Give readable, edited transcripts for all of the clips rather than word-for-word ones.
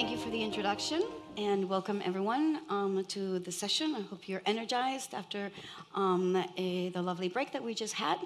Thank you for the introduction and welcome everyone to the session. I hope you're energized after the lovely break that we just had.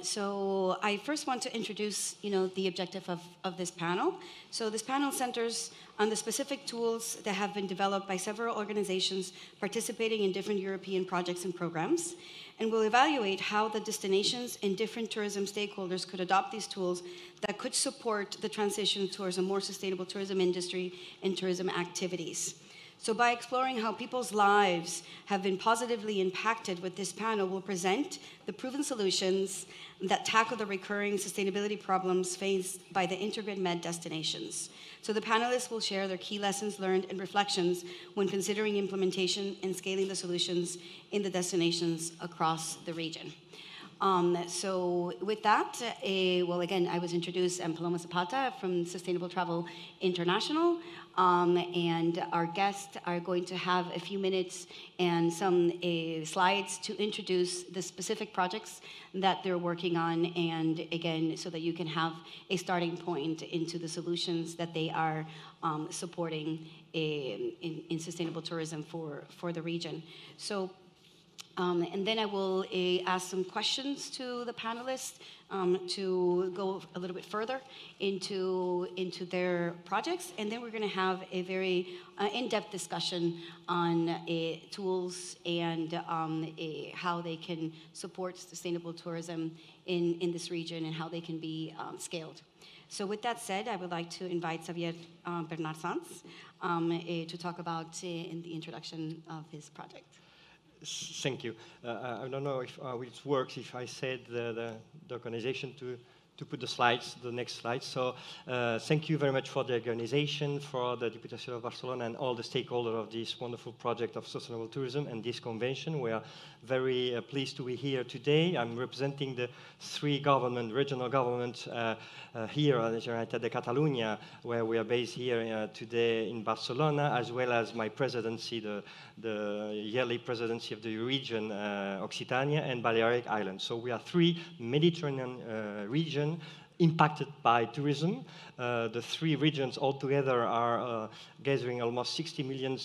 So I first want to introduce, the objective of this panel. So this panel centers on the specific tools that have been developed by several organizations participating in different European projects and programs, and will evaluate how the destinations and different tourism stakeholders could adopt these tools that could support the transition towards a more sustainable tourism industry and tourism activities. So by exploring how people's lives have been positively impacted with this panel, we'll present the proven solutions that tackle the recurring sustainability problems faced by the Intergrid Med destinations. So the panelists will share their key lessons learned and reflections when considering implementation and scaling the solutions in the destinations across the region. So with that, again, I was introduced, I'm Paloma Zapata from Sustainable Travel International, and our guests are going to have a few minutes and some slides to introduce the specific projects that they're working on, and again, so that you can have a starting point into the solutions that they are supporting in sustainable tourism for the region. So. And then I will ask some questions to the panelists to go a little bit further into their projects. And then we're going to have a very in-depth discussion on tools and how they can support sustainable tourism in this region and how they can be scaled. So with that said, I would like to invite Xavier Bernard Sanz to talk about in the introduction of his project. Thank you. I don't know if it works if I said the organization to put the next slides. So thank you very much for the organization, for the Diputación of Barcelona and all the stakeholders of this wonderful project of sustainable tourism and this convention. We are very pleased to be here today. I'm representing the three regional governments here at the Generalitat de Catalunya, where we are based here today in Barcelona, as well as my presidency, the yearly presidency of the region, Occitania and Balearic Islands. So we are three Mediterranean regions impacted by tourism. The three regions altogether are gathering almost 60 million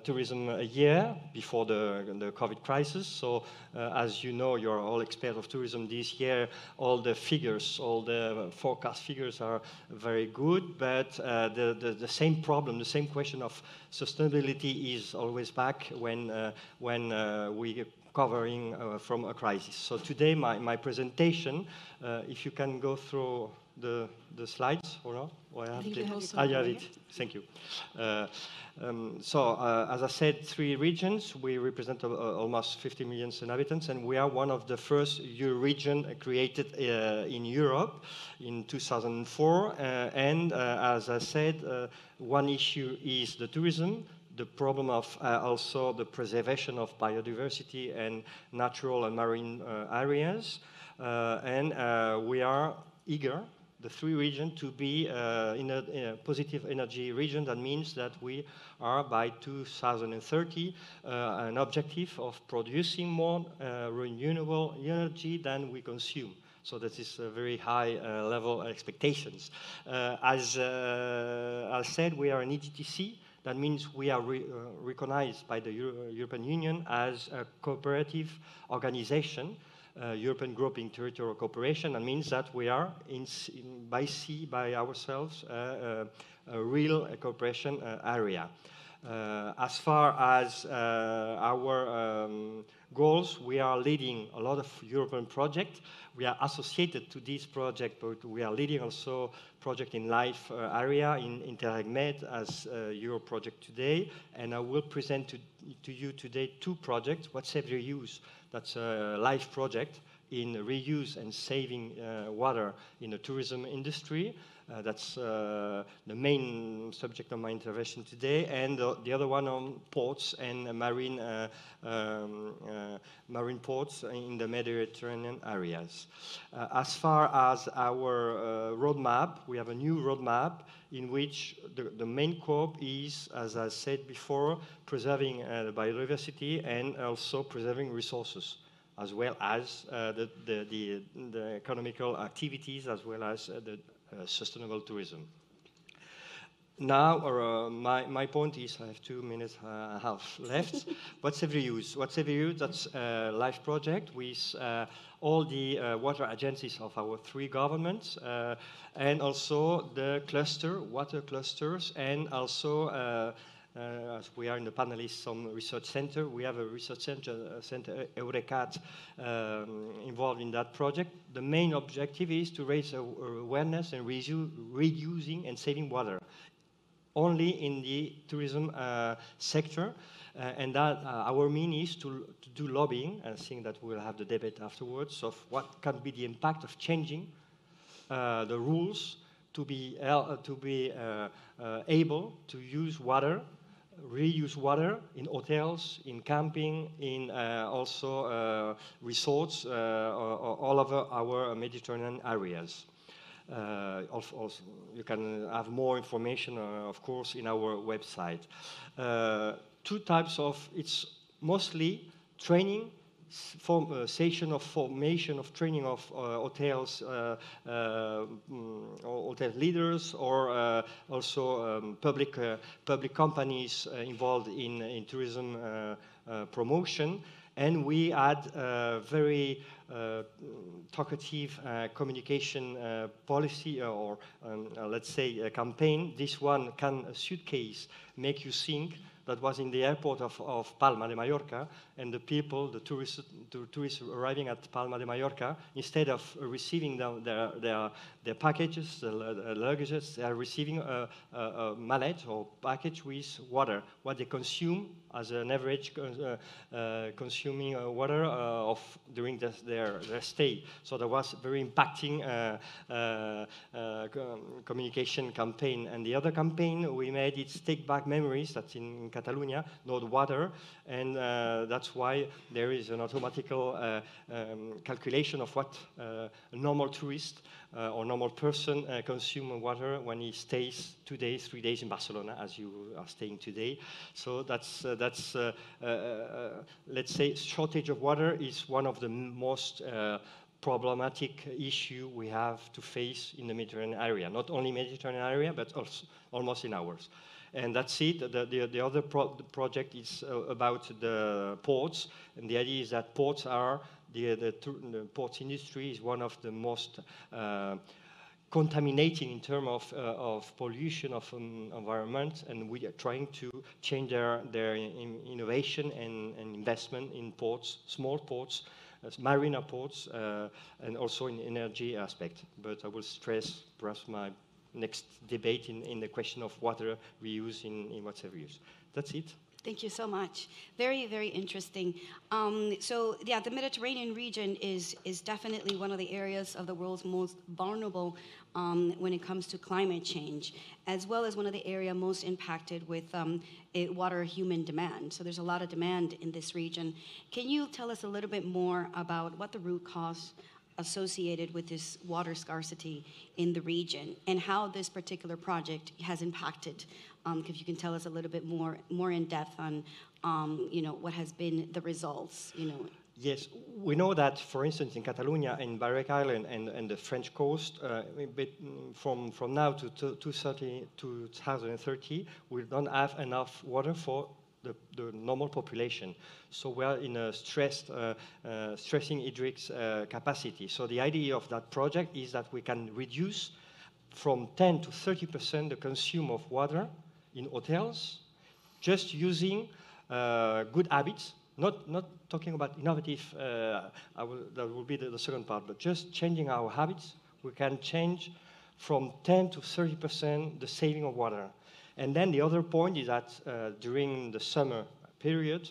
tourism a year before the COVID crisis. So as you know, you're all experts of tourism this year. All the figures, all the forecast figures are very good, but the same problem, the same question of sustainability is always back when we recovering from a crisis. So today, my presentation, if you can go through the slides or not? I think you have it. Thank you. As I said, three regions. We represent almost 50 million inhabitants, and we are one of the first region created in Europe in 2004. As I said, one issue is the tourism, the problem of also the preservation of biodiversity and natural and marine areas. We are eager, the three regions, to be in a positive energy region. That means that we are, by 2030, an objective of producing more renewable energy than we consume. So that is a very high level expectations. As I said, we are an EGTC. That means we are recognized by the European Union as a cooperative organization, European Group in Territorial Cooperation. That means that we are, by ourselves, a real cooperation area. As far as our goals, we are leading a lot of European projects. We are associated to this project, but we are leading also project in life area in Interreg Med as your project today. And I will present to you today two projects. WhatSaves Reuse, that's a life project in reuse and saving water in the tourism industry. That's the main subject of my intervention today, and the other one on ports and marine ports in the Mediterranean areas. As far as our roadmap, we have a new roadmap in which the main scope is, as I said before, preserving biodiversity and also preserving resources, as well as the economical activities, as well as the sustainable tourism. Now, my point is, I have 2 minutes and a half left. What's every use? What's every use? That's a live project with all the water agencies of our 3 governments, and also the cluster, water clusters, and also as we are in the panelists, some research center. We have a research center EURECAT, involved in that project. The main objective is to raise awareness and reusing and saving water, only in the tourism sector. And that our mean is to do lobbying. I think that we'll have the debate afterwards of what can be the impact of changing the rules to be able to use water, reuse water in hotels, in camping, in also resorts all over our Mediterranean areas. Also, you can have more information, of course, in our website. 2 types of, it's mostly training, session of formation of training of hotels, hotel leaders, or also public companies involved in tourism promotion. And we had very talkative communication policy, or let's say a campaign. This one, Can a Suitcase Make You Think? That was in the airport of Palma de Mallorca, and the people, the tourists arriving at Palma de Mallorca, instead of receiving their packages, the luggages, they are receiving a mallet or package with water, what they consume as an average consuming water during their stay. So there was very impacting communication campaign. And the other campaign we made is Take Back Memories. That's in Catalonia, not water. And that's why there is an automatical calculation of what a normal tourist or normal person consume water when he stays 2 days, 3 days in Barcelona, as you are staying today. So that's let's say, shortage of water is one of the most problematic issue we have to face in the Mediterranean area. Not only Mediterranean area, but also almost in ours. And that's it. The other project is about the ports, and the idea is that ports are the ports industry is one of the most contaminating in terms of pollution of environment, and we are trying to change their innovation and investment in ports, small ports, marina ports, and also in energy aspect. But I will stress perhaps my next debate in the question of water reuse in whatever use. That's it. Thank you so much. Very, very interesting. So yeah, the Mediterranean region is definitely one of the areas of the world's most vulnerable when it comes to climate change, as well as one of the areas most impacted with water human demand. So there's a lot of demand in this region. Can you tell us a little bit more about what the root cause associated with this water scarcity in the region, and how this particular project has impacted? If you can tell us a little bit more in depth on, what has been the results, Yes, we know that, for instance, in Catalonia, in Balearic Island, and the French coast, from now to 2030, we don't have enough water for the normal population. So we are in a stressing hydric capacity. So the idea of that project is that we can reduce from 10 to 30% the consume of water in hotels, just using good habits. Not talking about innovative, that will be the second part, but just changing our habits. We can change from 10 to 30% the saving of water. And then the other point is that during the summer period,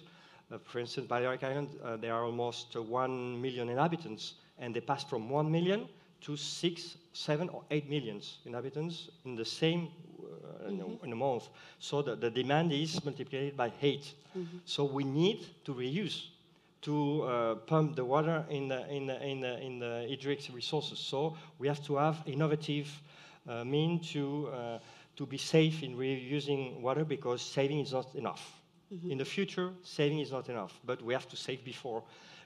for instance, Balearic Island, there are almost 1 million inhabitants, and they pass from 1 million to 6, 7, or 8 million inhabitants in the same in a month. So the demand is multiplied by 8. Mm-hmm. So we need to reuse, to pump the water in the hydric resources. So we have to have innovative means to be safe in reusing water, because saving is not enough. Mm-hmm. In the future, saving is not enough, but we have to save before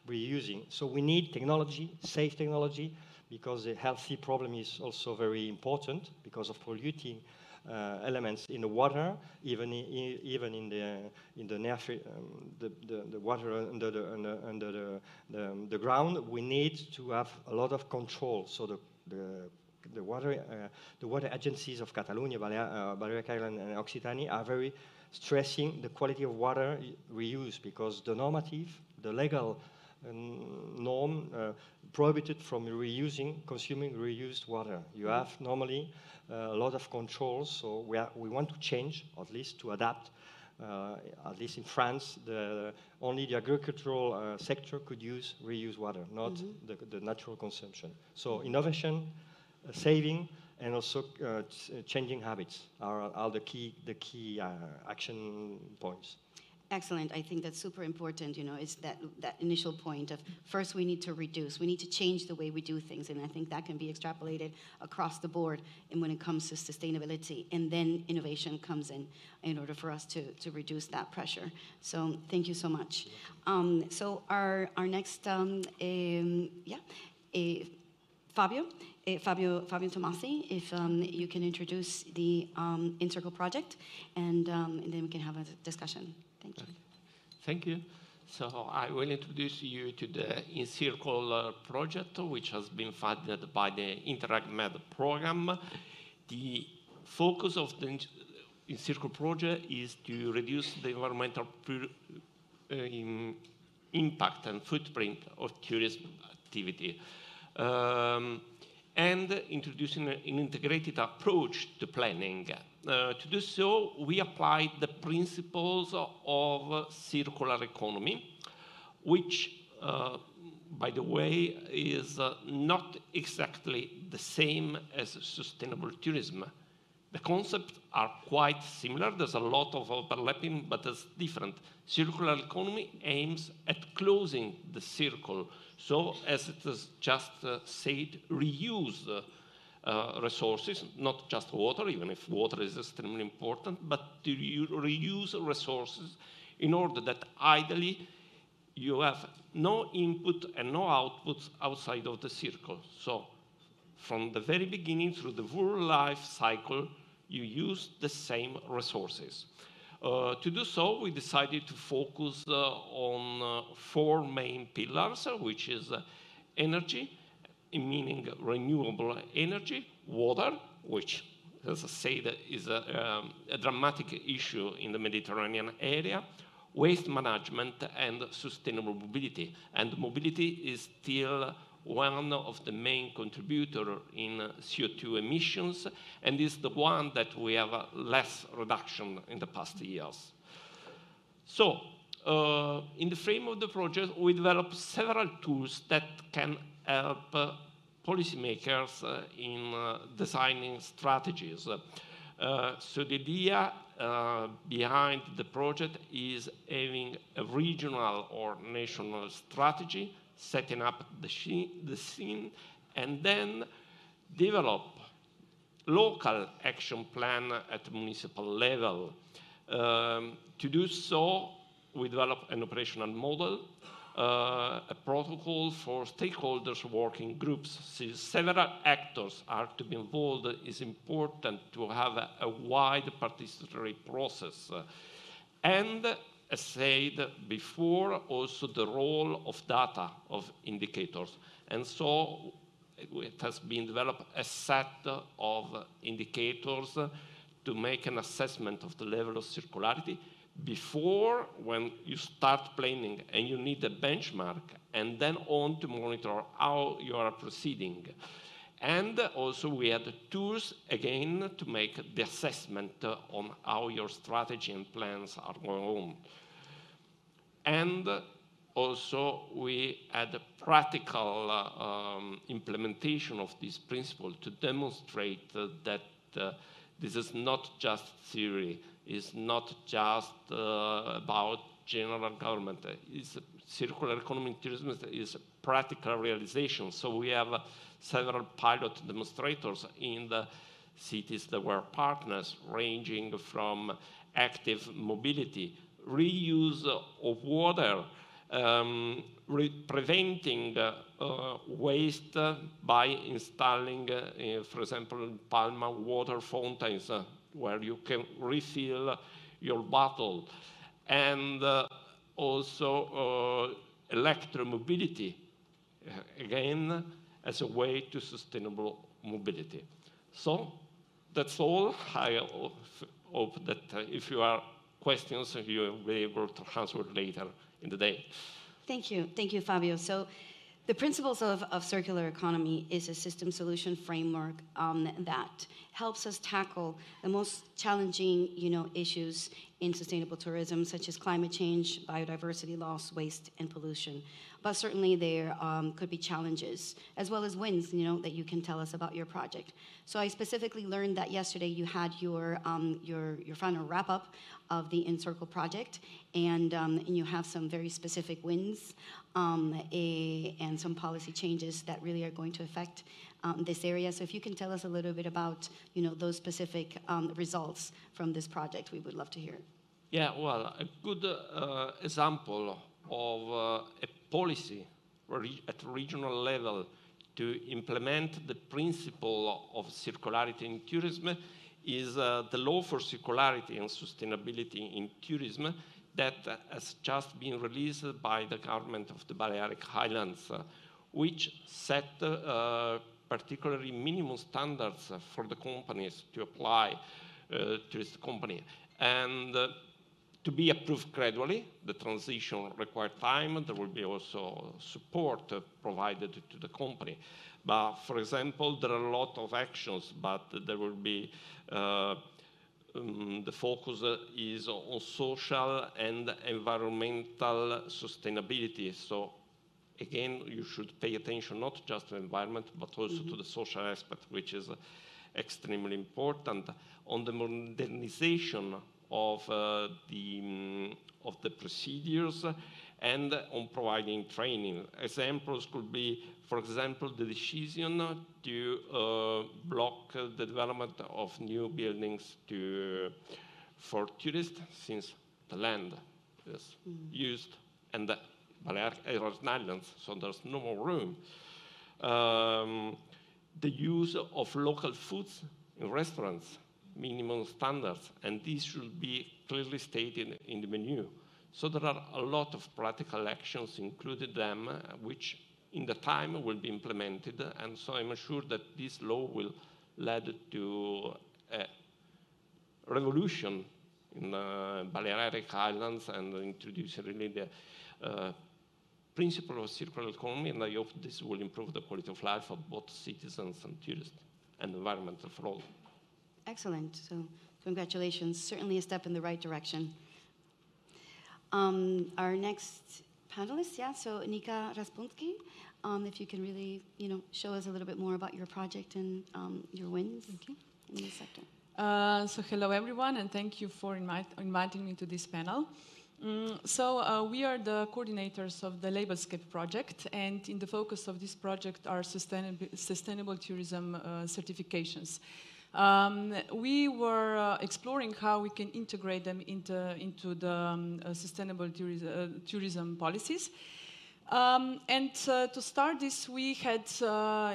reusing. So we need technology, safe technology, because the healthy problem is also very important because of polluting elements in the water, even in the near the water under the ground. We need to have a lot of control. So the water agencies of Catalonia, Balearic Island, and Occitania are very stressing the quality of water reuse, because the normative, the legal norm prohibited from consuming reused water. You have normally a lot of controls, so we want to change, or at least to adapt. At least in France, only the agricultural sector could reuse water, not the natural consumption. So innovation, saving, and also changing habits are the key action points. Excellent. I think that's super important. It's that initial point of first we need to reduce. We need to change the way we do things, and I think that can be extrapolated across the board. And when it comes to sustainability, and then innovation comes in order for us to reduce that pressure. So thank you so much. So our next, Fabio Tomasi, if you can introduce the InCircle project, and then we can have a discussion. Thank you. Thank you. So I will introduce you to the InCircle project, which has been funded by the InterregMed program. The focus of the InCircle project is to reduce the environmental impact and footprint of tourism activity, and introducing an integrated approach to planning. To do so, we applied the principles of circular economy, which, by the way, is not exactly the same as sustainable tourism. The concepts are quite similar. There's a lot of overlapping, but it's different. Circular economy aims at closing the circle. So, as it is just said, reuse resources, not just water, even if water is extremely important, but to reuse resources in order that ideally you have no input and no outputs outside of the circle. So from the very beginning through the whole life cycle, you use the same resources. To do so, we decided to focus on 4 main pillars, which is energy, meaning renewable energy, water, which, as I said, is a dramatic issue in the Mediterranean area, waste management, and sustainable mobility. And mobility is still one of the main contributors in CO2 emissions, and is the one that we have less reduction in the past years. So, in the frame of the project, we developed several tools that can help policymakers in designing strategies. So the idea behind the project is having a regional or national strategy, setting up the scene, and then develop local action plan at municipal level. To do so, we develop an operational model, a protocol for stakeholders working groups. Since several actors are to be involved, it's important to have a wide participatory process. And as said before, also the role of data, of indicators. And so it has been developed a set of indicators to make an assessment of the level of circularity before, when you start planning and you need a benchmark, and then on to monitor how you are proceeding. And also we had tools, again, to make the assessment on how your strategy and plans are going on. And also we had a practical implementation of this principle to demonstrate that this is not just theory, it's not just about general government. It's circular economy in tourism is practical realization. So we have several pilot demonstrators in the cities that were partners, ranging from active mobility, reuse of water, preventing waste by installing, for example, Palma water fountains where you can refill your bottle, and also electromobility, again, as a way to sustainable mobility. So that's all. I hope that if you have questions, you will be able to answer later in the day. Thank you, Fabio. So the principles of circular economy is a system solution framework that helps us tackle the most challenging, issues in sustainable tourism, such as climate change, biodiversity loss, waste, and pollution. But certainly there could be challenges, as well as wins, that you can tell us about your project. So I specifically learned that yesterday you had your final wrap-up of the Encircle project, and you have some very specific wins and some policy changes that really are going to affect this area. So if you can tell us a little bit about, those specific results from this project, we would love to hear it. Yeah, well, a good example of a policy at regional level to implement the principle of circularity in tourism is the Law for Circularity and Sustainability in Tourism that has just been released by the government of the Balearic Islands, which set particularly minimum standards for the companies to apply tourist company. And to be approved gradually, the transition required time. There will be also support provided to the company. But for example, there are a lot of actions, but there will be the focus is on social and environmental sustainability. So again, you should pay attention not just to the environment, but also to the social aspect, which is extremely important. On the modernization of the procedures and on providing training. Examples could be, for example, the decision to block the development of new buildings for tourists, since the land is used and the Balearic Islands, so there's no more room. The use of local foods in restaurants, minimum standards, and these should be clearly stated in the menu. So there are a lot of practical actions included them, which in the time will be implemented, and so I'm sure that this law will lead to a revolution in the Balearic Islands and introduce really the principle of circular economy, and I hope this will improve the quality of life of both citizens and tourists and environment for all. Excellent. So congratulations. Certainly a step in the right direction. Our next panelist, so Nika Raspunski, if you can really, show us a little bit more about your project and your wins in this sector. So hello everyone, and thank you for inviting me to this panel. We are the coordinators of the Labelscape project, and in the focus of this project are sustainable tourism certifications. We were exploring how we can integrate them into the sustainable tourism policies. To start this, we had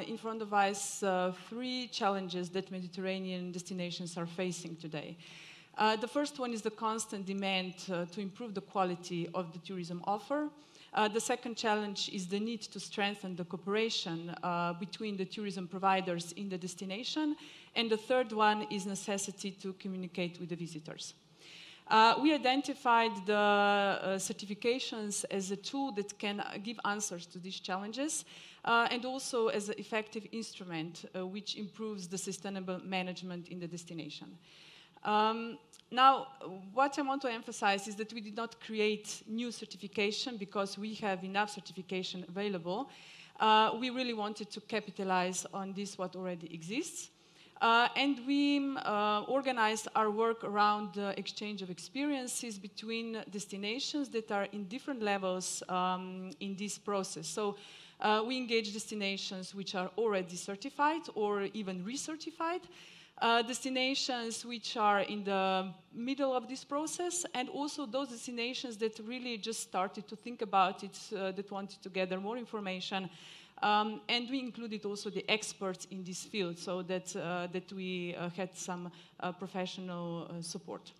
in front of us 3 challenges that Mediterranean destinations are facing today. The first one is the constant demand to improve the quality of the tourism offer. The second challenge is the need to strengthen the cooperation between the tourism providers in the destination. And the third one is necessity to communicate with the visitors. We identified the certifications as a tool that can give answers to these challenges and also as an effective instrument which improves the sustainable management in the destination. Now, what I want to emphasize is that we did not create new certification because we have enough certification available. We really wanted to capitalize on this, what already exists. And we organized our work around the exchange of experiences between destinations that are in different levels in this process. So we engage destinations which are already certified or even recertified, destinations which are in the middle of this process, and also those destinations that really just started to think about it, that wanted to gather more information And we included also the experts in this field, so that we had some professional support.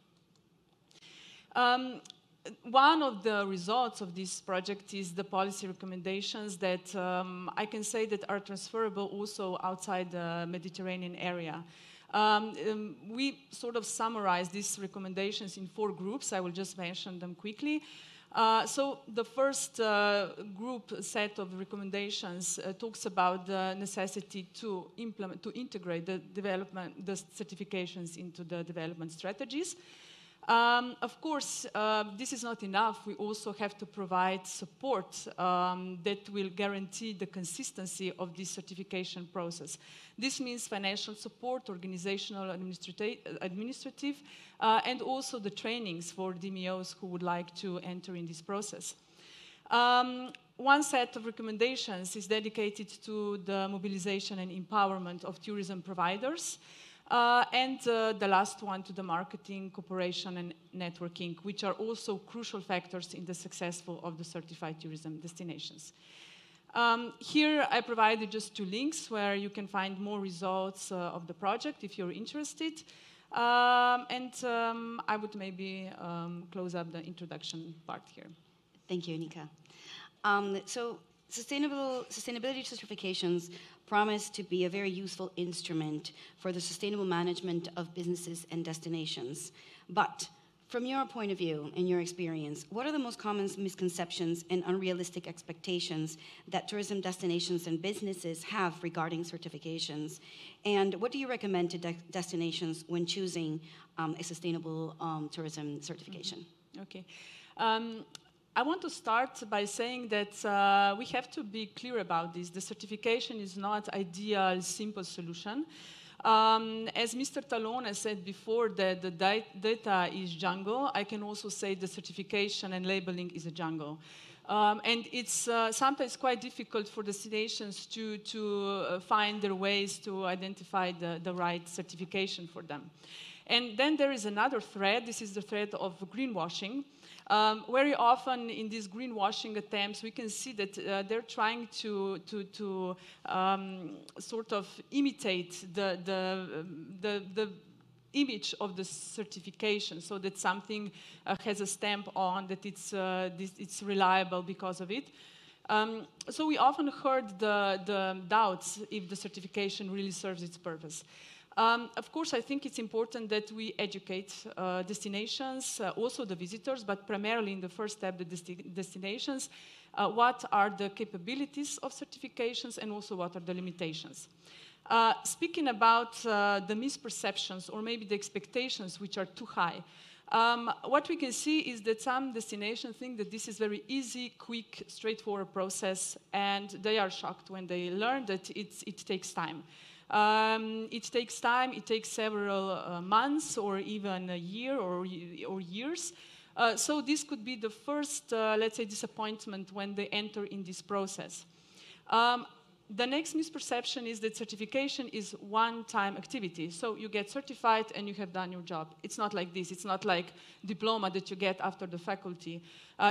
One of the results of this project is the policy recommendations that I can say that are transferable also outside the Mediterranean area. We sort of summarize these recommendations in 4 groups. I will just mention them quickly. So the first group set of recommendations talks about the necessity to integrate the certifications into the development strategies. Of course, this is not enough. We also have to provide support that will guarantee the consistency of this certification process. This means financial support, organizational, administrative, and also the trainings for DMOs who would like to enter in this process. One set of recommendations is dedicated to the mobilization and empowerment of tourism providers. And the last one to the marketing, cooperation, and networking, which are also crucial factors in the success of the certified tourism destinations. Here I provided just 2 links where you can find more results of the project if you're interested. I would maybe close up the introduction part here. Thank you, Nika. So sustainability certifications promise to be a very useful instrument for the sustainable management of businesses and destinations. But from your point of view and your experience, what are the most common misconceptions and unrealistic expectations that tourism destinations and businesses have regarding certifications? And what do you recommend to destinations when choosing a sustainable tourism certification? Okay. I want to start by saying that we have to be clear about this. The certification is not ideal, simple solution. As Mr. Talone said before that the data is jungle, I can also say the certification and labeling is a jungle. And it's sometimes quite difficult for destinations to find their ways to identify the right certification for them. And then there is another thread. This is the thread of greenwashing. Very often in these greenwashing attempts, we can see that they're trying to sort of imitate the image of the certification, so that something has a stamp on that it's reliable because of it. So we often heard the doubts if the certification really serves its purpose. Of course, I think it's important that we educate destinations, also the visitors, but primarily in the first step, the destinations, what are the capabilities of certifications and also what are the limitations. Speaking about the misperceptions or maybe the expectations which are too high, what we can see is that some destinations think that this is very easy, quick, straightforward process, and they are shocked when they learn that it takes time. It takes time, it takes several months or even a year or years. So this could be the first, let's say, disappointment when they enter in this process. The next misperception is that certification is one-time activity. So you get certified and you have done your job. It's not like this. It's not like diploma that you get after the faculty.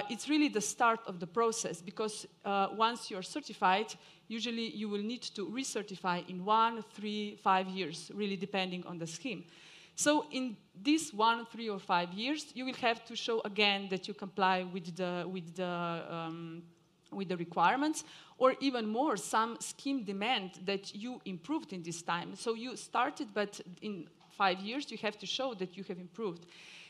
It's really the start of the process, because once you're certified, usually you will need to recertify in 1, 3, 5 years, really depending on the scheme. So in these 1, 3, or 5 years, you will have to show again that you comply with the requirements, or even more, some scheme demand that you improved in this time. So you started, but in 5 years, you have to show that you have improved.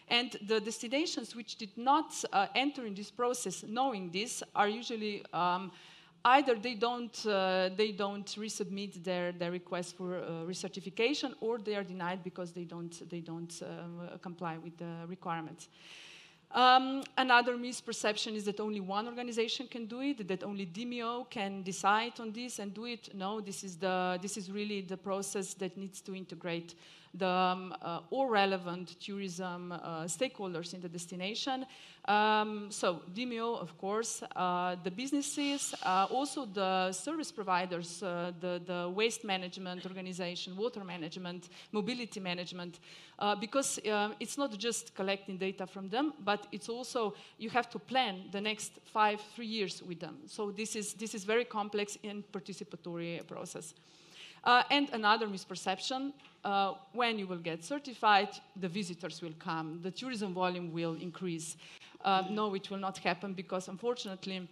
And the destinations which did not enter in this process knowing this are usually either they don't resubmit their request for recertification, or they are denied because they don't comply with the requirements. Another misperception is that only one organization can do it, that only DMO can decide on this and do it. No, this is really the process that needs to integrate all relevant tourism stakeholders in the destination. So DMO, of course, the businesses, also the service providers, the waste management organization, water management, mobility management, because it's not just collecting data from them, but but it's also, you have to plan the next 3 years with them. So this is very complex and participatory process. And another misperception, when you will get certified, the visitors will come, the tourism volume will increase. No, it will not happen because unfortunately,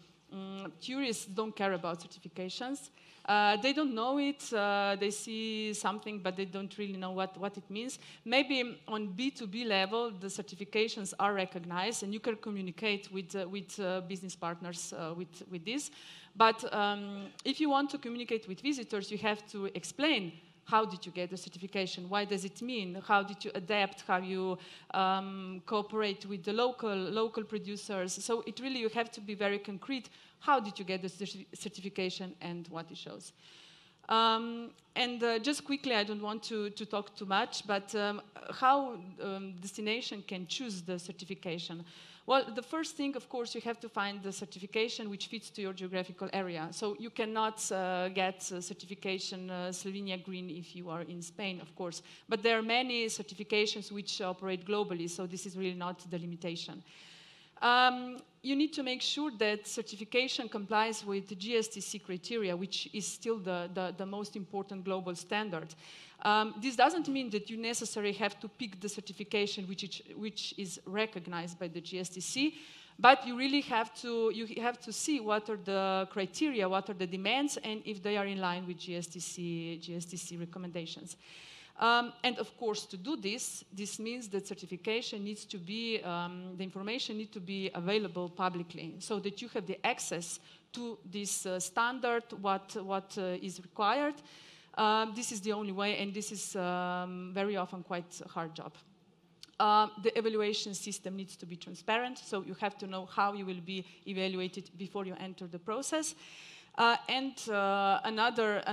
tourists don't care about certifications. They don't know it, they see something, but they don't really know what it means. Maybe on B2B level, the certifications are recognized and you can communicate with business partners with this. But if you want to communicate with visitors, you have to explain how did you get the certification, what does it mean, how did you adapt, how you cooperate with the local producers. So it really, you have to be very concrete. How did you get the certification and what it shows? Just quickly, I don't want to talk too much, but how destination can choose the certification? Well, the first thing, of course, you have to find the certification which fits to your geographical area. So you cannot get certification Slovenia Green if you are in Spain, of course. But there are many certifications which operate globally, so this is really not the limitation. You need to make sure that certification complies with the GSTC criteria, which is still the most important global standard. This doesn't mean that you necessarily have to pick the certification which is recognized by the GSTC, but you really have to see what are the criteria, what are the demands, and if they are in line with GSTC recommendations. And of course, to do this means that certification needs to be, the information needs to be available publicly so that you have the access to this standard, what is required. This is the only way, and this is very often quite a hard job. The evaluation system needs to be transparent, so you have to know how you will be evaluated before you enter the process. Another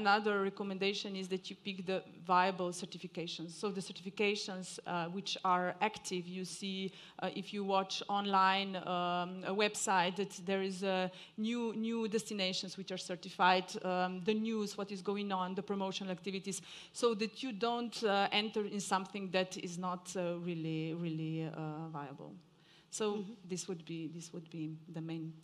recommendation is that you pick the viable certifications. So the certifications which are active, you see if you watch online a website that there is new destinations which are certified, the news, what is going on, the promotional activities, so that you don't enter in something that is not really viable. So this would be the main.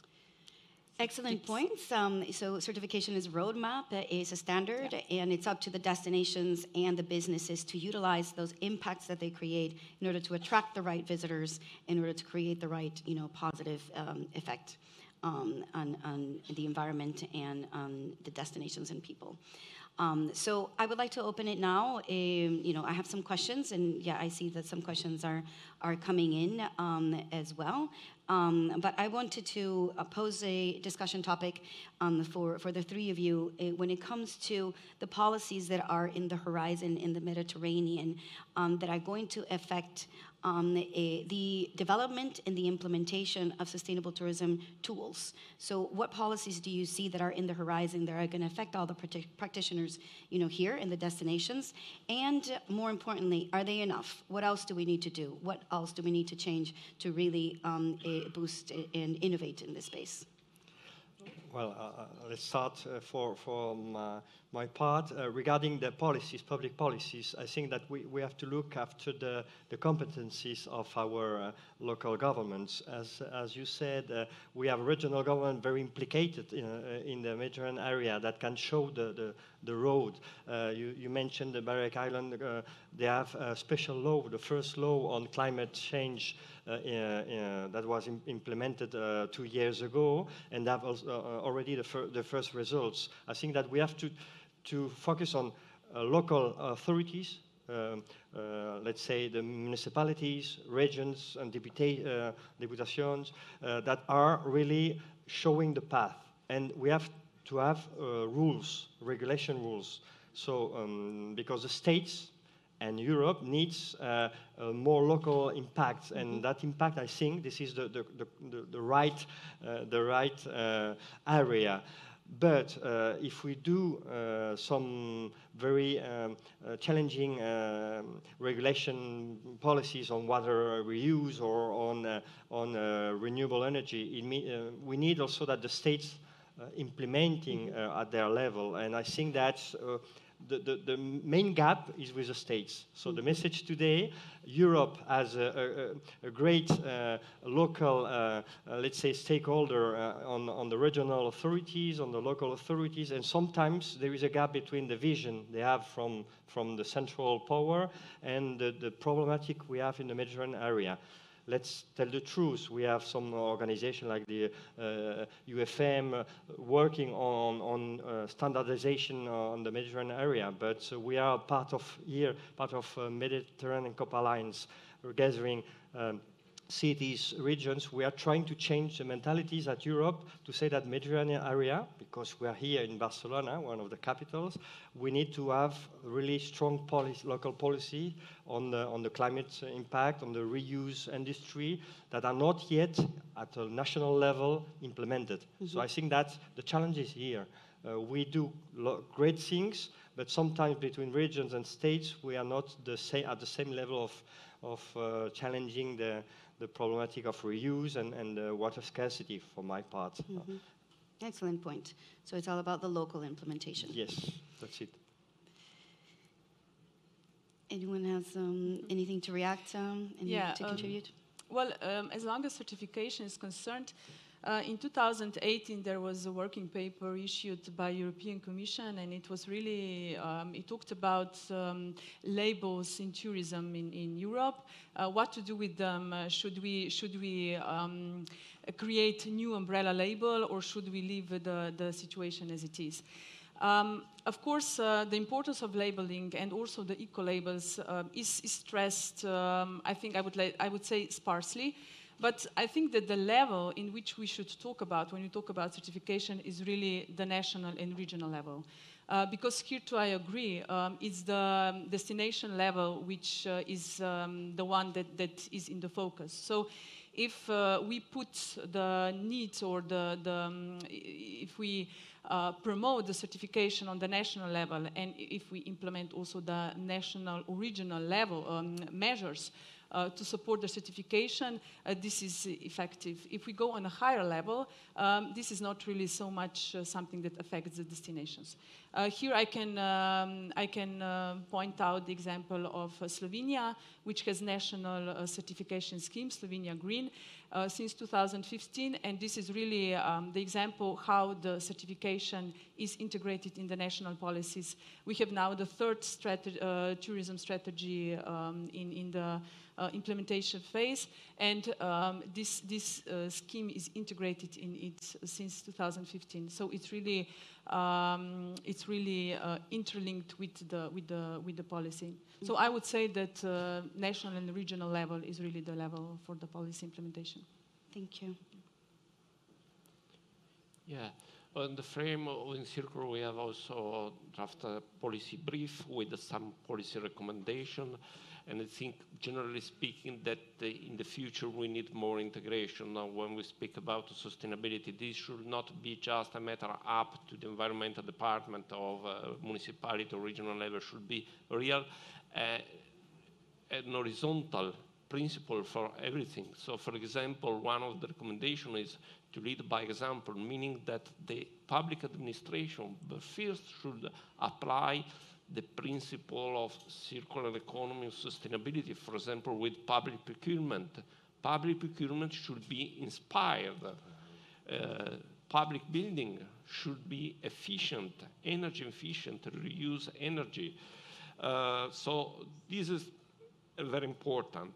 Excellent points. So certification is a roadmap, is a standard, and it's up to the destinations and the businesses to utilize those impacts that they create in order to attract the right visitors, in order to create the right, positive effect on the environment and on the destinations and people. So I would like to open it now. I have some questions, and I see that some questions are coming in as well. But I wanted to pose a discussion topic for the three of you when it comes to the policies that are in the horizon in the Mediterranean that are going to affect the development and the implementation of sustainable tourism tools. So what policies do you see that are in the horizon that are going to affect all the practitioners, here in the destinations? And more importantly, are they enough? What else do we need to do? What else do we need to change to really boost and innovate in this space? Well, let's start from my part. Regarding the policies, public policies, I think that we have to look after the competencies of our local governments. As you said, we have regional government very implicated in the Mediterranean area that can show the road. You mentioned the Balearic Island. They have a special law, the first law on climate change that was implemented 2 years ago, and that was already the first results. I think that we have to focus on local authorities, let's say the municipalities, regions, and deputations that are really showing the path. And we have to have rules, regulation rules. So because the states and Europe needs more local impacts, and that impact, I think, this is the right area. But if we do some very challenging regulation policies on water reuse or on renewable energy, we need also that the states implementing at their level. And I think that's the main gap is with the states. So the message today, Europe as a great local, let's say, stakeholder on the regional authorities, on the local authorities, and sometimes there is a gap between the vision they have from the central power and the problematic we have in the Mediterranean area. Let's tell the truth. We have some organization like the UFM working on standardization on the Mediterranean area, but we are part of Mediterranean COP Alliance. We're gathering cities, regions. We are trying to change the mentalities at Europe to say that Mediterranean area, because we are here in Barcelona, one of the capitals, we need to have really strong local policy on the climate impact, on the reuse industry that are not yet at a national level implemented. Mm-hmm. So I think that the challenge is here. We do great things, but sometimes between regions and states, we are not at the same level of challenging the problematic of reuse and water scarcity, for my part. Mm-hmm. Excellent point. So it's all about the local implementation. Yes, that's it. Anyone has anything to react and to contribute? Well, as long as certification is concerned, in 2018 there was a working paper issued by European Commission, and it was really, it talked about labels in tourism in Europe, what to do with them. Should we create a new umbrella label, or should we leave the situation as it is? Of course, the importance of labeling and also the eco-labels is stressed, I think I would say sparsely. But I think that the level in which we should talk about when we talk about certification is really the national and regional level. Because here too I agree, it's the destination level which is the one that is in the focus. So if we put the needs or if we promote the certification on the national level, and if we implement also the national or regional level measures to support the certification, this is effective. If we go on a higher level, this is not really so much something that affects the destinations. Here I can point out the example of Slovenia, which has national certification scheme, Slovenia Green, since 2015, and this is really the example how the certification is integrated in the national policies. We have now the third tourism strategy in the implementation phase, and this scheme is integrated in it since 2015. So it's really interlinked with the policy. So I would say that national and regional level is really the level for the policy implementation. Thank you. Yeah. On the frame of Encircle, we have also drafted a policy brief with some policy recommendation. And I think, generally speaking, that in the future we need more integration. Now, when we speak about sustainability, this should not be just a matter up to the environmental department of municipality or regional level. Should be real, an horizontal principle for everything. So, for example, one of the recommendations is to lead by example, meaning that the public administration first should apply the principle of circular economy and sustainability, for example, with public procurement. Public procurement should be inspired. Public building should be efficient, energy efficient, reuse energy. So this is very important.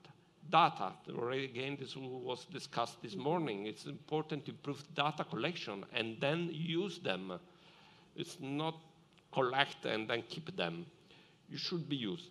Data, again, this was discussed this morning. It's important to improve data collection and then use them. It's not collect and then keep them. You should be used.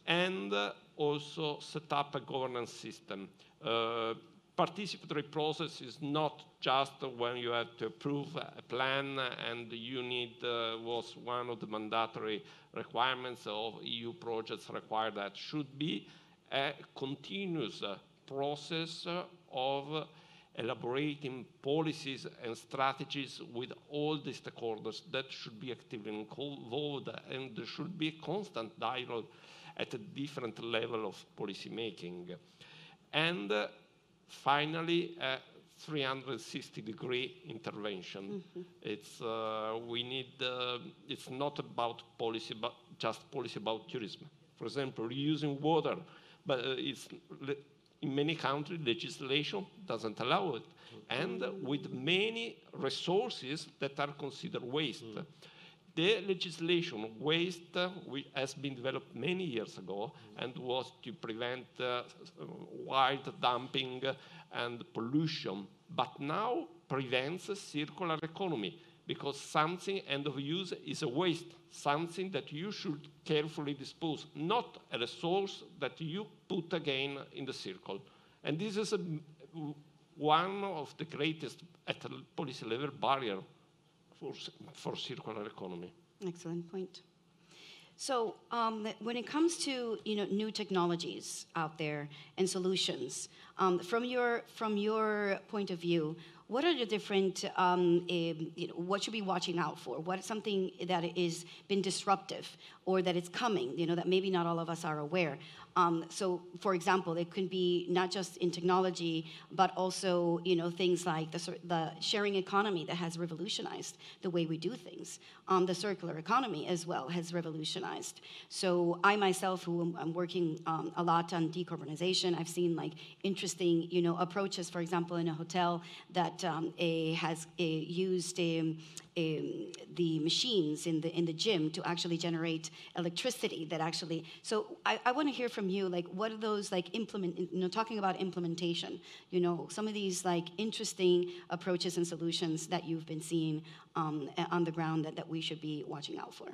And also set up a governance system. Participatory process is not just when you have to approve a plan and you need, was one of the mandatory requirements of EU projects require that. Should be a continuous process of elaborating policies and strategies with all the stakeholders that should be actively involved, and there should be a constant dialogue at a different level of policy making. And finally, 360-degree intervention. It's it's not about policy, but just policy about tourism. For example, reusing water, but in many countries legislation doesn't allow it, and with many resources that are considered waste. The legislation waste has been developed many years ago and was to prevent wild dumping and pollution, but now prevents a circular economy because something end of use is a waste, something that you should carefully dispose, not a resource that you put again in the circle. And this is one of the greatest at the policy level barrier for circular economy. Excellent point. So when it comes to new technologies out there and solutions, from your point of view, what are the different what should be watching out for? What is something that is been disruptive or that is coming? That maybe not all of us are aware. So, for example, it could be not just in technology, but also things like the sharing economy that has revolutionized the way we do things. The circular economy as well has revolutionized. So, I myself, who am working a lot on decarbonization, I've seen interesting approaches. For example, in a hotel that has used the machines in the gym to actually generate electricity that actually. So I want to hear from you, what are those talking about implementation, some of these interesting approaches and solutions that you've been seeing on the ground that we should be watching out for.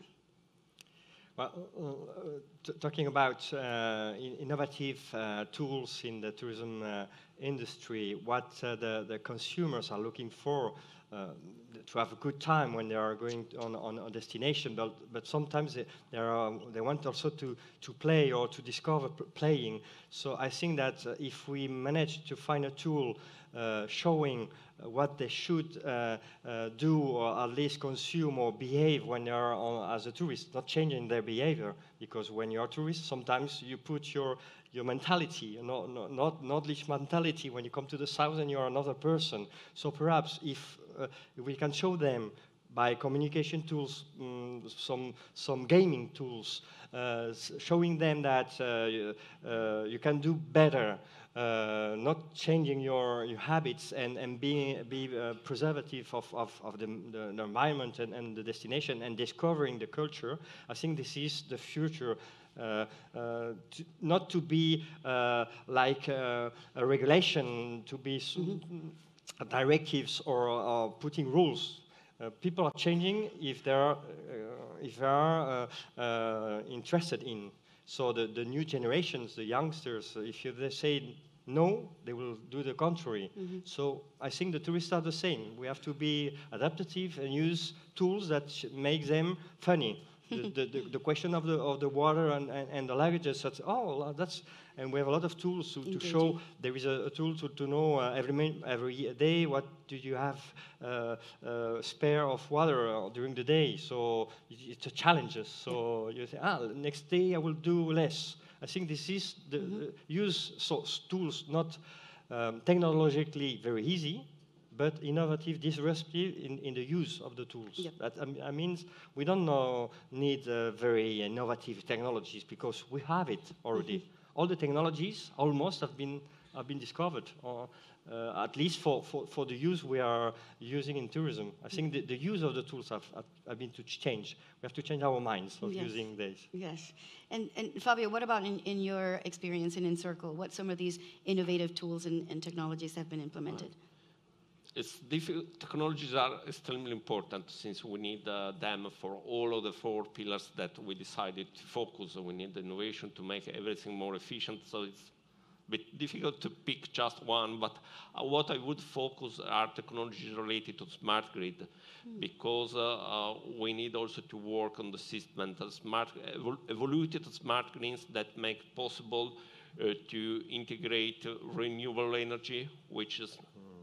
Well, talking about innovative tools in the tourism industry, what the consumers are looking for to have a good time when they are going on a destination, but sometimes they want also to play or to discover playing. So I think that if we manage to find a tool showing what they should do or at least consume or behave when they are as a tourist, not changing their behavior, because when you're a tourist, sometimes you put your mentality, not Nordlicht mentality. When you come to the south and you're another person. So perhaps if we can show them by communication tools, some gaming tools, showing them that you can do better, not changing your habits and be preservative of the environment and the destination and discovering the culture. I think this is the future. Not to be like a regulation, to be directives or putting rules. People are changing if they are interested in. So the new generations, the youngsters, if they say no, they will do the contrary. So I think the tourists are the same. We have to be adaptive and use tools that make them funny. The question of the water and the languages, that's and we have a lot of tools to show. There is a tool to know every day what do you have spare of water during the day. So it's a challenge. So you say, next day I will do less. I think this is the use tools, not technologically very easy, but innovative, disruptive in the use of the tools. Yep. That means we don't need very innovative technologies because we have it already. All the technologies almost have been discovered, or at least for the use we are using in tourism. I think the use of the tools have been to change. We have to change our minds of using this. Yes. And Fabio, what about in your experience in Encircle? What some of these innovative tools and technologies have been implemented? It's difficult. Technologies are extremely important since we need them for all of the 4 pillars that we decided to focus on. We need innovation to make everything more efficient. So it's a bit difficult to pick just one. But what I would focus are technologies related to smart grid, because we need also to work on the system and evaluated smart grids that make it possible to integrate renewable energy, which is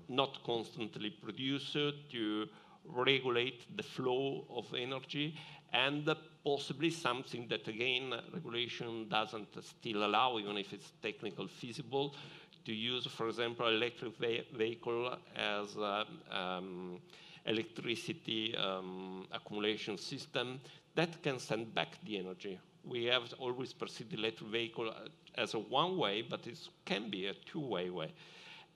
not constantly produced, to regulate the flow of energy, and possibly something that, again, regulation doesn't still allow, even if it's technically feasible, to use, for example, electric vehicle as electricity accumulation system that can send back the energy. We have always perceived the electric vehicle as a one-way, but it can be a two-way way.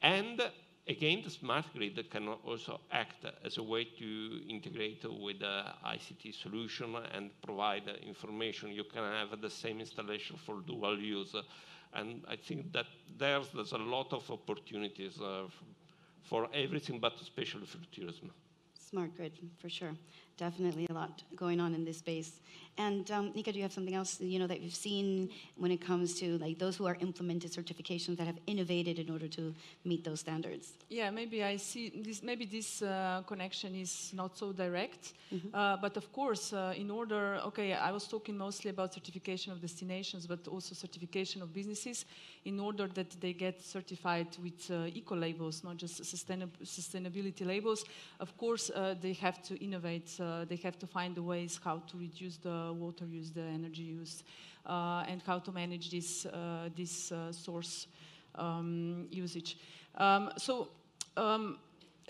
And again, the smart grid can also act as a way to integrate with the ICT solution and provide information. You can have the same installation for dual use. And I think that there's a lot of opportunities for everything, but especially for tourism. Smart grid, for sure. Definitely a lot going on in this space. And Nika, do you have something else that you've seen when it comes to like those who are implemented certifications that have innovated in order to meet those standards? Yeah, maybe I see this. Maybe this connection is not so direct, but of course, in order. Okay, I was talking mostly about certification of destinations, but also certification of businesses, in order that they get certified with eco labels, not just sustainability labels. Of course, they have to innovate. They have to find the ways how to reduce the water use, the energy use, and how to manage this source usage.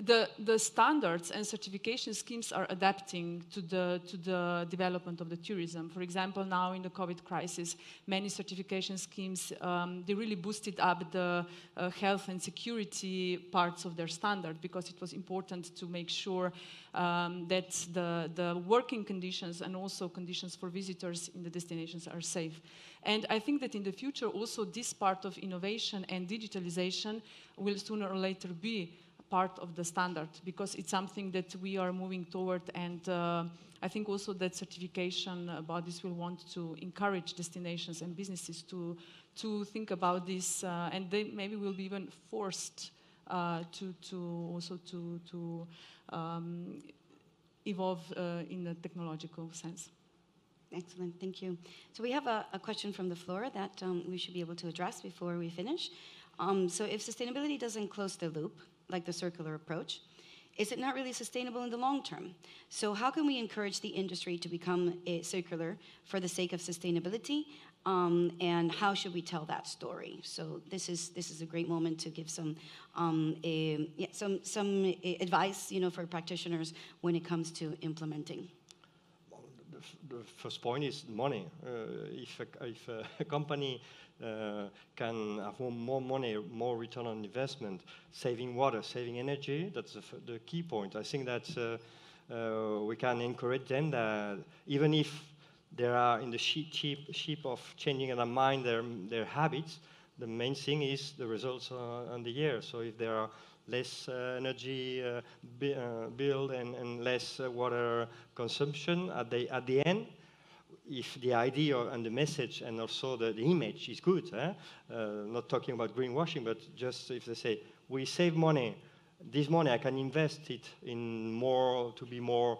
The standards and certification schemes are adapting to the development of the tourism. For example, now in the COVID crisis, many certification schemes, they really boosted up the health and security parts of their standard, because it was important to make sure that the working conditions and also conditions for visitors in the destinations are safe. And I think that in the future also this part of innovation and digitalization will sooner or later be part of the standard, because it's something that we are moving toward, and I think also that certification bodies will want to encourage destinations and businesses to think about this, and they maybe will be even forced to evolve in a technological sense. Excellent, thank you. So we have a question from the floor that we should be able to address before we finish. So if sustainability doesn't close the loop, like the circular approach, is it not really sustainable in the long term? So how can we encourage the industry to become circular for the sake of sustainability? And how should we tell that story? So this is a great moment to give some advice, for practitioners when it comes to implementing. The first point is money. If a company can have more money, more return on investment, saving water, saving energy, that's the key point. I think that we can encourage them that even if they are in the sheep of changing their mind, their habits, the main thing is the results on the year. So if there are less energy bill and less water consumption at the end, if the idea and the message and also the image is good, not talking about greenwashing, but just if they say, we save money, this money I can invest it in more, to be more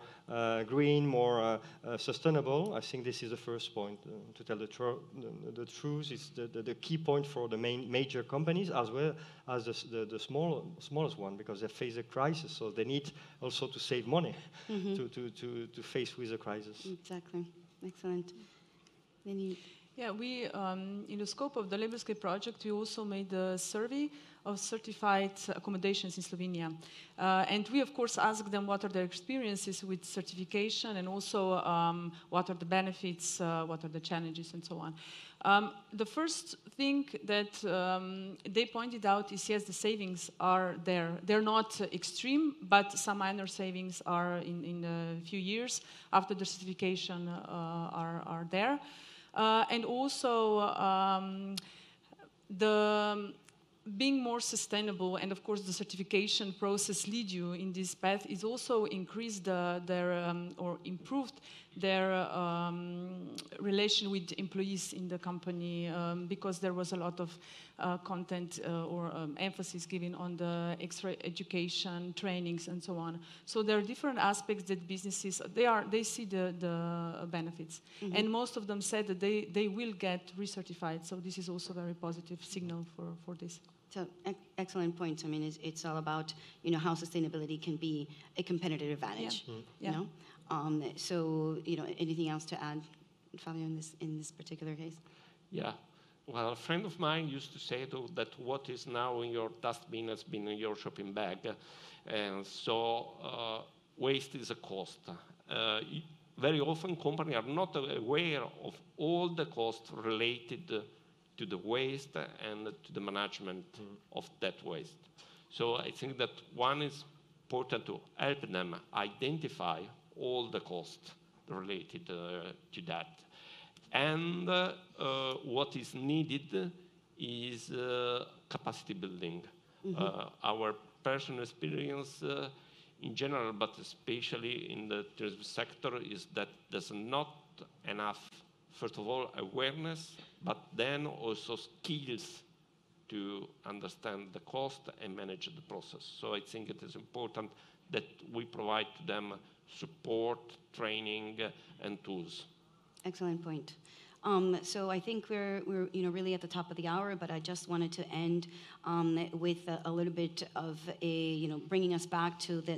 green, more sustainable, I think this is the first point. To tell the truth is the key point for the major companies as well as the smallest one, because they face a crisis, so they need also to save money to face with the crisis. Exactly. Excellent. Yeah, we, in the scope of the Labelscape project, we also made a survey of certified accommodations in Slovenia. And we, of course, asked them what are their experiences with certification, and also what are the benefits, what are the challenges, and so on. The first thing that they pointed out is, yes, the savings are there. They're not extreme, but some minor savings are in a few years after the certification are there. And also the being more sustainable, and of course the certification process lead you in this path, is also increased or improved their relation with employees in the company, because there was a lot of content or emphasis given on the extra education, trainings, and so on. So there are different aspects that businesses, they see the benefits. And most of them said that they will get recertified. So this is also a very positive signal for this. So excellent point. I mean, it's all about how sustainability can be a competitive advantage. Yeah. So anything else to add, Fabio, in this particular case? Yeah. Well, a friend of mine used to say that what is now in your dustbin has been in your shopping bag. And so waste is a cost. Very often companies are not aware of all the costs related to the waste and to the management of that waste. So I think that one is important to help them identify all the costs related to that. And what is needed is capacity building. Our personal experience in general, but especially in the tourism sector, is that there's not enough, first of all, awareness, but then also skills to understand the cost and manage the process. So I think it is important that we provide to them support, training, and tools. Excellent point. So I think we're really at the top of the hour, but I just wanted to end with a little bit of bringing us back to the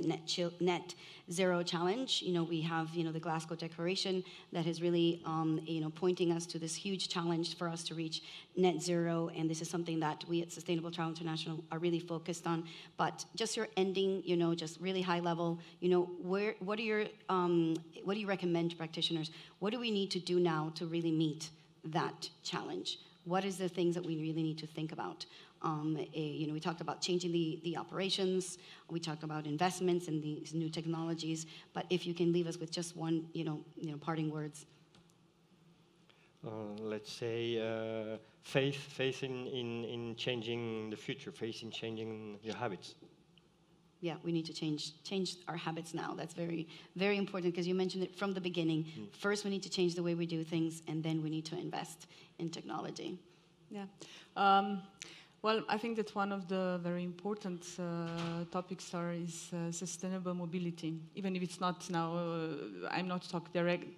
net zero challenge. We have the Glasgow Declaration that is really pointing us to this huge challenge for us to reach net zero, and this is something that we at Sustainable Travel International are really focused on. But just your ending, just really high level. What do you recommend to practitioners? What do we need to do now to really meet that challenge? What is the things that we really need to think about? We talked about changing the operations. We talked about investments in these new technologies. But if you can leave us with just one, parting words. Let's say faith in changing the future, faith in changing your habits. Yeah, we need to change our habits now. That's very, very important because you mentioned it from the beginning. First, we need to change the way we do things, and then we need to invest in technology. Yeah. Well, I think that one of the very important topics is sustainable mobility. Even if it's not now, I'm not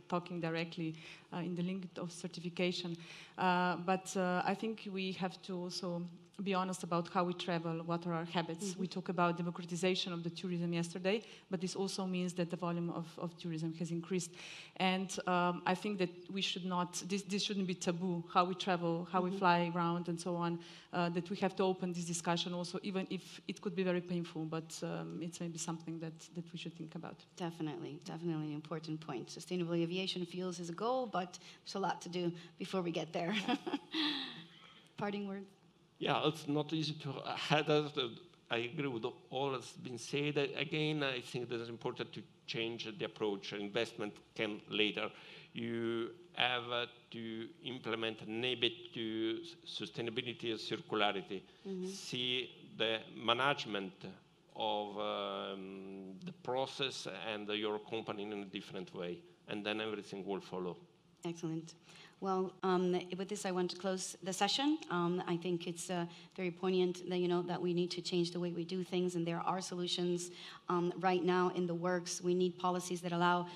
talking directly in the link of certification. But I think we have to also be honest about how we travel, what are our habits. We talked about democratization of the tourism yesterday, but this also means that the volume of tourism has increased. And I think that we should not, this shouldn't be taboo, how we travel, how we fly around and so on, that we have to open this discussion also, even if it could be very painful, but it's maybe something that we should think about. Definitely an important point. Sustainable aviation fuels is a goal, but there's a lot to do before we get there. Parting words? Yeah, it's not easy to add. I agree with all that's been said. Again, I think that it's important to change the approach. Investment can later. You have to implement an EBIT to sustainability and circularity. See the management of the process and your company in a different way, and then everything will follow. Excellent. Well, with this, I want to close the session. I think it's very poignant that, that we need to change the way we do things, and there are solutions right now in the works. We need policies that allow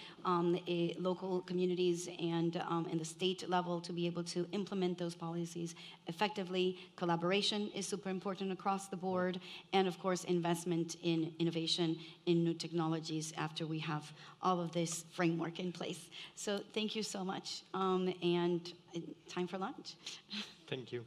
local communities and in the state level to be able to implement those policies effectively. Collaboration is super important across the board, and of course, investment in innovation, in new technologies after we have all of this framework in place. So thank you so much, and time for lunch. Thank you.